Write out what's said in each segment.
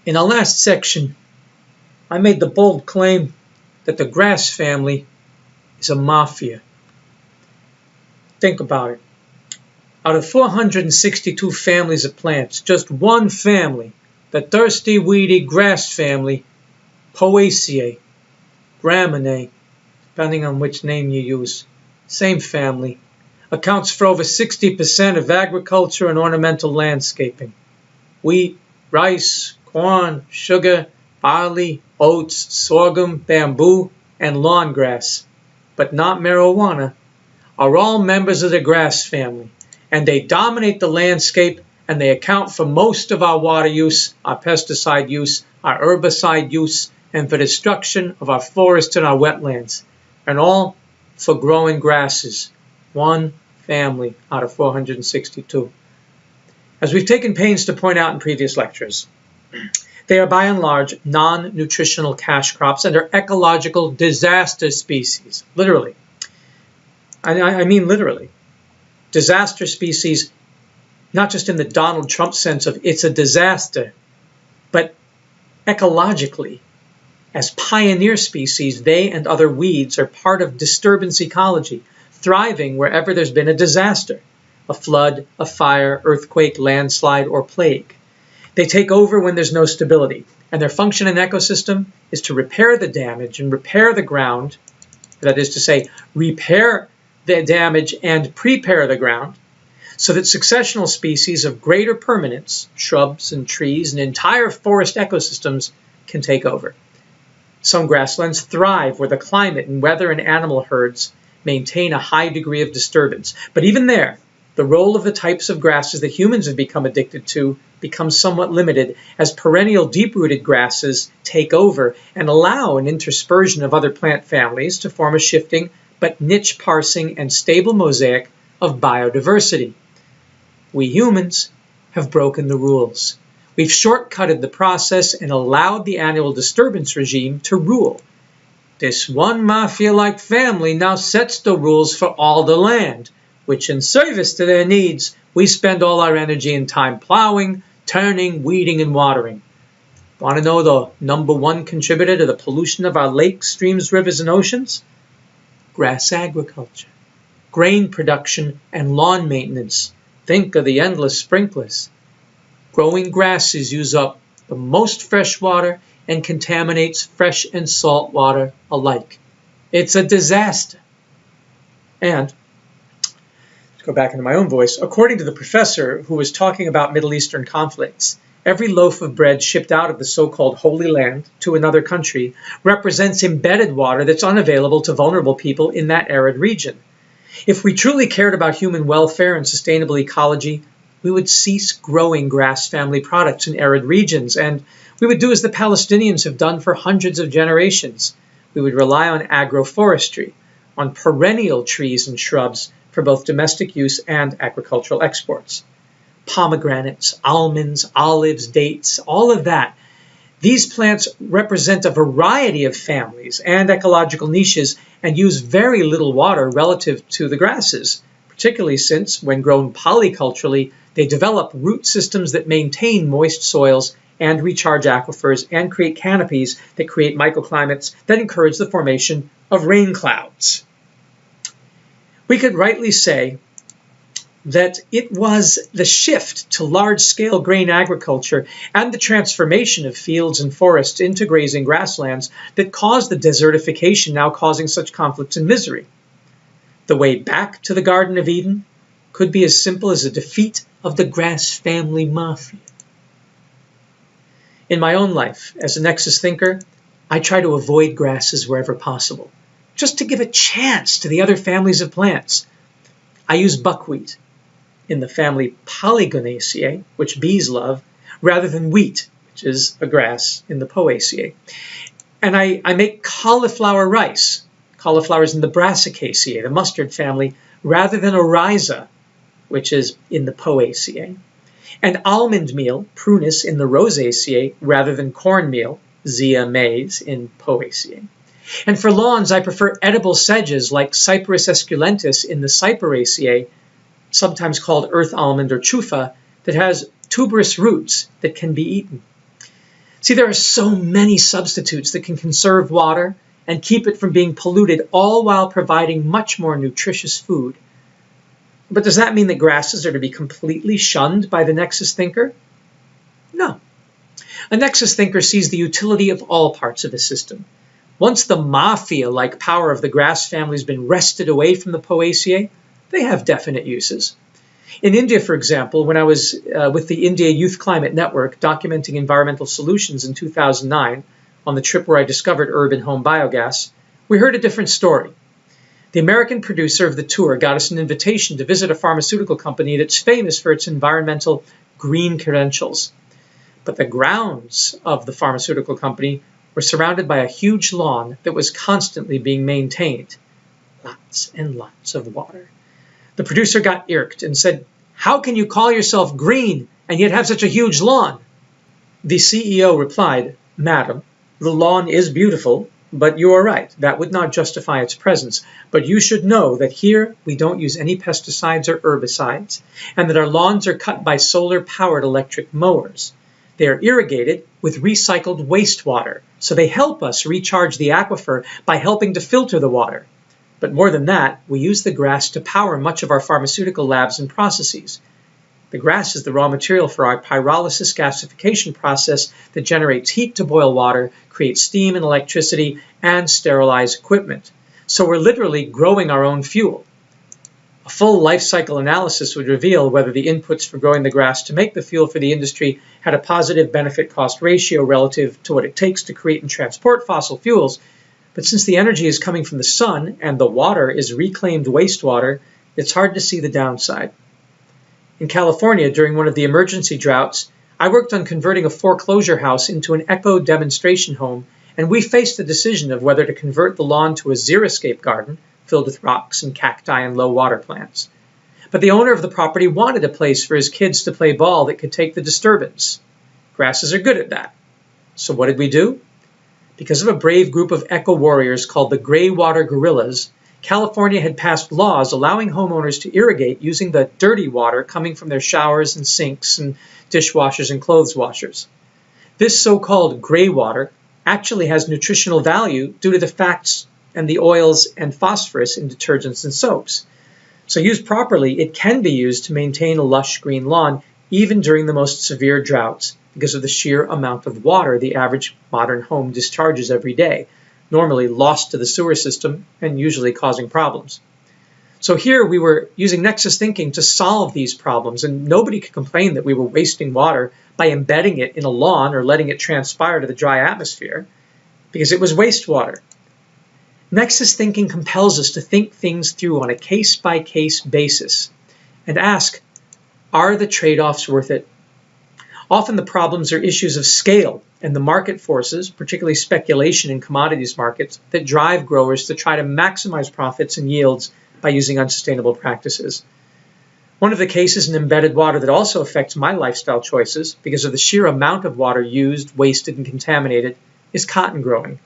In our last section, I made the bold claim that the grass family is a mafia. Think about it. Out of 462 families of plants, just one family, the thirsty, weedy grass family, Poaceae, Gramineae, depending on which name you use, same family, accounts for over 60% of agriculture and ornamental landscaping. Wheat, rice, corn, sugar, barley, oats, sorghum, bamboo, and lawn grass, but not marijuana, are all members of the grass family, and they dominate the landscape, and they account for most of our water use, our pesticide use, our herbicide use, and for destruction of our forests and our wetlands, and all for growing grasses, one family out of 462. As we've taken pains to point out in previous lectures, they are by and large non-nutritional cash crops and are ecological disaster species, literally. I mean literally. Disaster species, not just in the Donald Trump sense of it's a disaster, but ecologically. As pioneer species, they and other weeds are part of disturbance ecology, thriving wherever there's been a disaster, a flood, a fire, earthquake, landslide, or plague. They take over when there's no stability, and their function in an ecosystem is to repair the damage and repair the ground, that is to say, repair the damage and prepare the ground, so that successional species of greater permanence, shrubs and trees and entire forest ecosystems, can take over. Some grasslands thrive where the climate and weather and animal herds maintain a high degree of disturbance. But even there, the role of the types of grasses that humans have become addicted to becomes somewhat limited as perennial deep-rooted grasses take over and allow an interspersion of other plant families to form a shifting but niche-parsing and stable mosaic of biodiversity. We humans have broken the rules. We've shortcutted the process and allowed the annual disturbance regime to rule. This one mafia-like family now sets the rules for all the land, which in service to their needs, we spend all our energy and time plowing, turning, weeding, and watering. Want to know the number one contributor to the pollution of our lakes, streams, rivers, and oceans? Grass agriculture, grain production, and lawn maintenance. Think of the endless sprinklers. Growing grasses use up the most fresh water and contaminates fresh and salt water alike. It's a disaster. And, to go back into my own voice, according to the professor who was talking about Middle Eastern conflicts, every loaf of bread shipped out of the so-called Holy Land to another country represents embedded water that's unavailable to vulnerable people in that arid region. If we truly cared about human welfare and sustainable ecology, we would cease growing grass family products in arid regions, and we would do as the Palestinians have done for hundreds of generations. We would rely on agroforestry, on perennial trees and shrubs for both domestic use and agricultural exports. Pomegranates, almonds, olives, dates, all of that. These plants represent a variety of families and ecological niches and use very little water relative to the grasses, particularly since, when grown polyculturally, they develop root systems that maintain moist soils and recharge aquifers and create canopies that create microclimates that encourage the formation of rain clouds. We could rightly say that it was the shift to large-scale grain agriculture and the transformation of fields and forests into grazing grasslands that caused the desertification now causing such conflicts and misery. The way back to the Garden of Eden could be as simple as a defeat of the grass family mafia. In my own life, as a Nexus thinker, I try to avoid grasses wherever possible, just to give a chance to the other families of plants. I use buckwheat in the family Polygonaceae, which bees love, rather than wheat, which is a grass in the Poaceae. And I make cauliflower rice. Cauliflower is in the Brassicaceae, the mustard family, rather than oryza, which is in the Poaceae. And almond meal, prunus, in the Rosaceae, rather than cornmeal, Zea maize, in Poaceae. And for lawns, I prefer edible sedges like Cyperus esculentus in the Cyperaceae, sometimes called earth almond or chufa, that has tuberous roots that can be eaten. See, there are so many substitutes that can conserve water and keep it from being polluted, all while providing much more nutritious food. But does that mean that grasses are to be completely shunned by the Nexus thinker? No. A Nexus thinker sees the utility of all parts of a system. Once the mafia-like power of the grass family has been wrested away from the Poaceae, they have definite uses. In India, for example, when I was with the India Youth Climate Network documenting environmental solutions in 2009, on the trip where I discovered urban home biogas, we heard a different story. The American producer of the tour got us an invitation to visit a pharmaceutical company that's famous for its environmental green credentials. But the grounds of the pharmaceutical company were surrounded by a huge lawn that was constantly being maintained. Lots and lots of water. The producer got irked and said, "How can you call yourself green and yet have such a huge lawn?" The CEO replied, "Madam, the lawn is beautiful, but you are right, that would not justify its presence. But you should know that here we don't use any pesticides or herbicides, and that our lawns are cut by solar-powered electric mowers. They are irrigated with recycled wastewater, so they help us recharge the aquifer by helping to filter the water. But more than that, we use the grass to power much of our pharmaceutical labs and processes. The grass is the raw material for our pyrolysis gasification process that generates heat to boil water, creates steam and electricity, and sterilize equipment. So we're literally growing our own fuel. A full life cycle analysis would reveal whether the inputs for growing the grass to make the fuel for the industry had a positive benefit-cost ratio relative to what it takes to create and transport fossil fuels. But since the energy is coming from the sun and the water is reclaimed wastewater, it's hard to see the downside. In California, during one of the emergency droughts, I worked on converting a foreclosure house into an eco demonstration home, and we faced the decision of whether to convert the lawn to a xeriscape garden filled with rocks and cacti and low water plants. But the owner of the property wanted a place for his kids to play ball that could take the disturbance. Grasses are good at that. So what did we do? Because of a brave group of eco-warriors called the Greywater Guerrillas, California had passed laws allowing homeowners to irrigate using the dirty water coming from their showers and sinks and dishwashers and clothes washers. This so-called gray water actually has nutritional value due to the fats and the oils and phosphorus in detergents and soaps. So used properly, it can be used to maintain a lush green lawn even during the most severe droughts because of the sheer amount of water the average modern home discharges every day, normally lost to the sewer system and usually causing problems. So here we were using Nexus thinking to solve these problems, and nobody could complain that we were wasting water by embedding it in a lawn or letting it transpire to the dry atmosphere, because it was wastewater. Nexus thinking compels us to think things through on a case-by-case basis and ask, are the trade-offs worth it? Often the problems are issues of scale and the market forces, particularly speculation in commodities markets, that drive growers to try to maximize profits and yields by using unsustainable practices. One of the cases in embedded water that also affects my lifestyle choices because of the sheer amount of water used, wasted, and contaminated is cotton growing.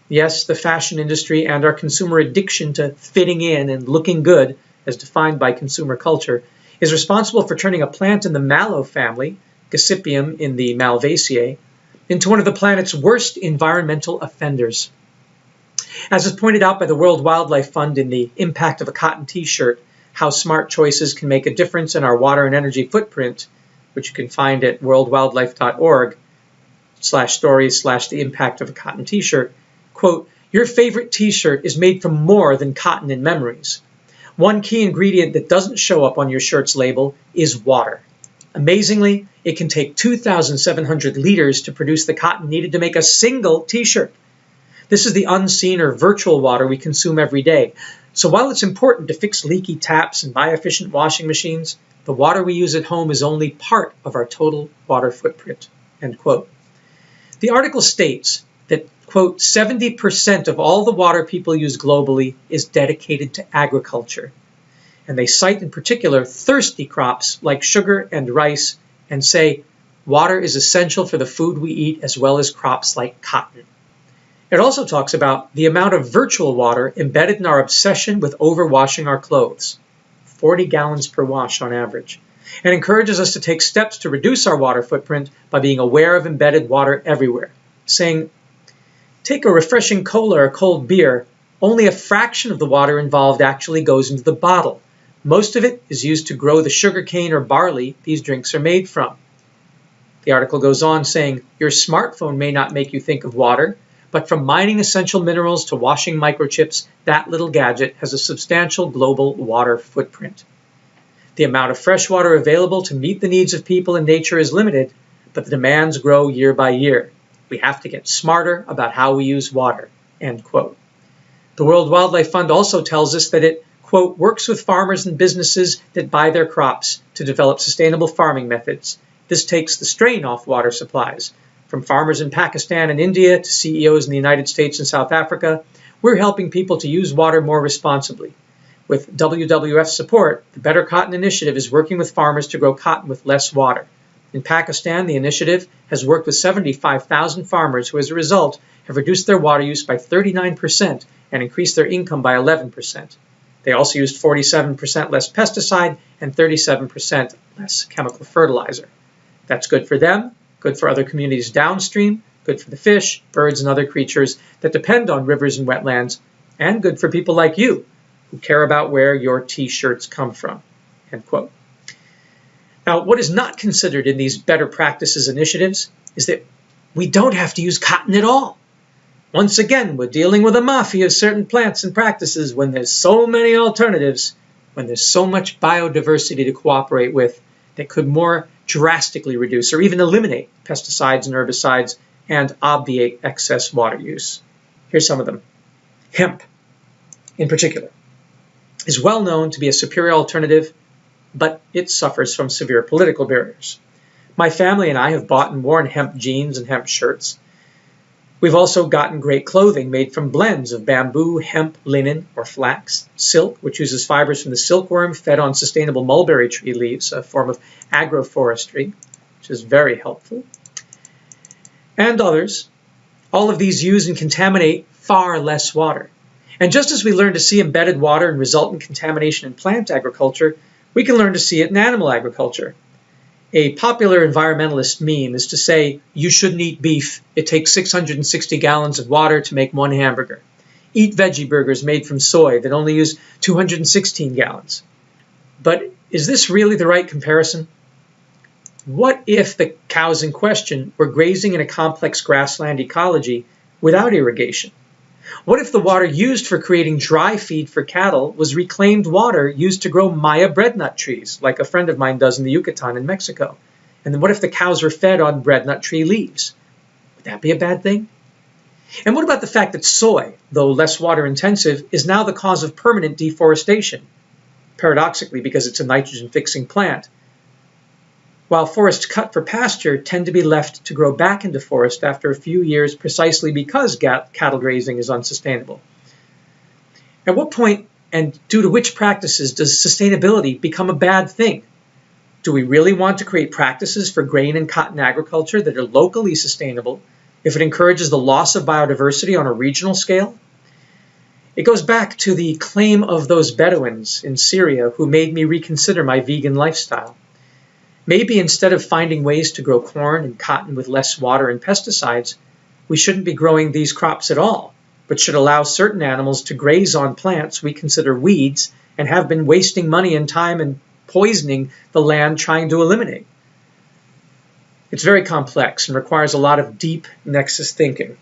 Yes, the fashion industry and our consumer addiction to fitting in and looking good, as defined by consumer culture, is responsible for turning a plant in the mallow family, Gossypium in the Malvaceae, into one of the planet's worst environmental offenders. As is pointed out by the World Wildlife Fund in the Impact of a Cotton T-Shirt, How Smart Choices Can Make a Difference in Our Water and Energy Footprint, which you can find at worldwildlife.org/stories/the impact of a cotton T-shirt, quote, your favorite T-shirt is made from more than cotton and memories. One key ingredient that doesn't show up on your shirt's label is water. Amazingly, it can take 2,700 liters to produce the cotton needed to make a single T-shirt. This is the unseen or virtual water we consume every day. So while it's important to fix leaky taps and buy efficient washing machines, the water we use at home is only part of our total water footprint, end quote. The article states that, quote, 70% of all the water people use globally is dedicated to agriculture. And they cite in particular thirsty crops like sugar and rice and say water is essential for the food we eat as well as crops like cotton. It also talks about the amount of virtual water embedded in our obsession with overwashing our clothes. 40 gallons per wash on average, and encourages us to take steps to reduce our water footprint by being aware of embedded water everywhere, saying, take a refreshing cola or cold beer, only a fraction of the water involved actually goes into the bottle. Most of it is used to grow the sugar cane or barley these drinks are made from. The article goes on saying, your smartphone may not make you think of water, but from mining essential minerals to washing microchips, that little gadget has a substantial global water footprint. The amount of fresh water available to meet the needs of people and nature is limited, but the demands grow year by year. We have to get smarter about how we use water, end quote. The World Wildlife Fund also tells us that it, quote, works with farmers and businesses that buy their crops to develop sustainable farming methods. This takes the strain off water supplies. From farmers in Pakistan and India to CEOs in the United States and South Africa, we're helping people to use water more responsibly. With WWF's support, the Better Cotton Initiative is working with farmers to grow cotton with less water. In Pakistan, the initiative has worked with 75,000 farmers who, as a result, have reduced their water use by 39% and increased their income by 11%. They also used 47% less pesticide and 37% less chemical fertilizer. That's good for them, good for other communities downstream, good for the fish, birds, and other creatures that depend on rivers and wetlands, and good for people like you who care about where your t-shirts come from, end quote. Now, what is not considered in these better practices initiatives is that we don't have to use cotton at all. Once again, we're dealing with a mafia of certain plants and practices when there's so many alternatives, when there's so much biodiversity to cooperate with that could more drastically reduce or even eliminate pesticides and herbicides and obviate excess water use. Here's some of them. Hemp, in particular, is well known to be a superior alternative, but it suffers from severe political barriers. My family and I have bought and worn hemp jeans and hemp shirts. We've also gotten great clothing made from blends of bamboo, hemp, linen, or flax, silk, which uses fibers from the silkworm fed on sustainable mulberry tree leaves, a form of agroforestry, which is very helpful, and others. All of these use and contaminate far less water. And just as we learn to see embedded water and resultant contamination in plant agriculture, we can learn to see it in animal agriculture. A popular environmentalist meme is to say, you shouldn't eat beef. It takes 660 gallons of water to make one hamburger. Eat veggie burgers made from soy that only use 216 gallons. But is this really the right comparison? What if the cows in question were grazing in a complex grassland ecology without irrigation? What if the water used for creating dry feed for cattle was reclaimed water used to grow Maya breadnut trees, like a friend of mine does in the Yucatan in Mexico? And then what if the cows were fed on breadnut tree leaves? Would that be a bad thing? And what about the fact that soy, though less water intensive, is now the cause of permanent deforestation? Paradoxically, because it's a nitrogen-fixing plant. While forests cut for pasture tend to be left to grow back into forest after a few years precisely because cattle grazing is unsustainable. At what point and due to which practices does sustainability become a bad thing? Do we really want to create practices for grain and cotton agriculture that are locally sustainable if it encourages the loss of biodiversity on a regional scale? It goes back to the claim of those Bedouins in Syria who made me reconsider my vegan lifestyle. Maybe instead of finding ways to grow corn and cotton with less water and pesticides, we shouldn't be growing these crops at all, but should allow certain animals to graze on plants we consider weeds and have been wasting money and time and poisoning the land trying to eliminate. It's very complex and requires a lot of deep Nexus thinking.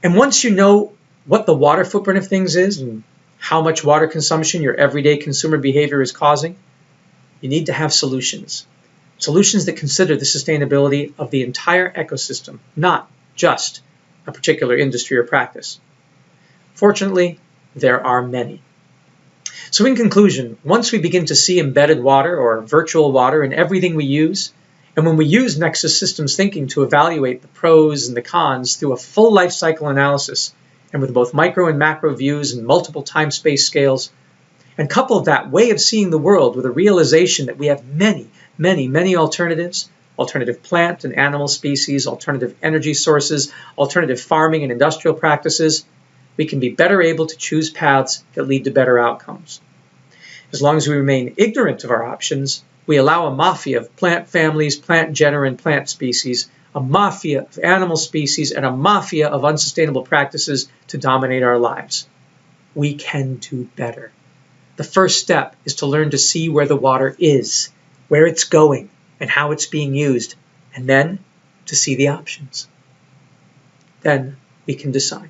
And once you know what the water footprint of things is and how much water consumption your everyday consumer behavior is causing, you need to have solutions. Solutions that consider the sustainability of the entire ecosystem, not just a particular industry or practice. Fortunately, there are many. So in conclusion, once we begin to see embedded water or virtual water in everything we use, and when we use Nexus systems thinking to evaluate the pros and the cons through a full life cycle analysis, and with both micro and macro views and multiple time-space scales, and couple that way of seeing the world with a realization that we have many alternatives, alternative plant and animal species, alternative energy sources, alternative farming and industrial practices, we can be better able to choose paths that lead to better outcomes. As long as we remain ignorant of our options, we allow a mafia of plant families, plant genera, and plant species, a mafia of animal species, and a mafia of unsustainable practices to dominate our lives. We can do better. The first step is to learn to see where the water is, where it's going, and how it's being used, and then to see the options. Then we can decide.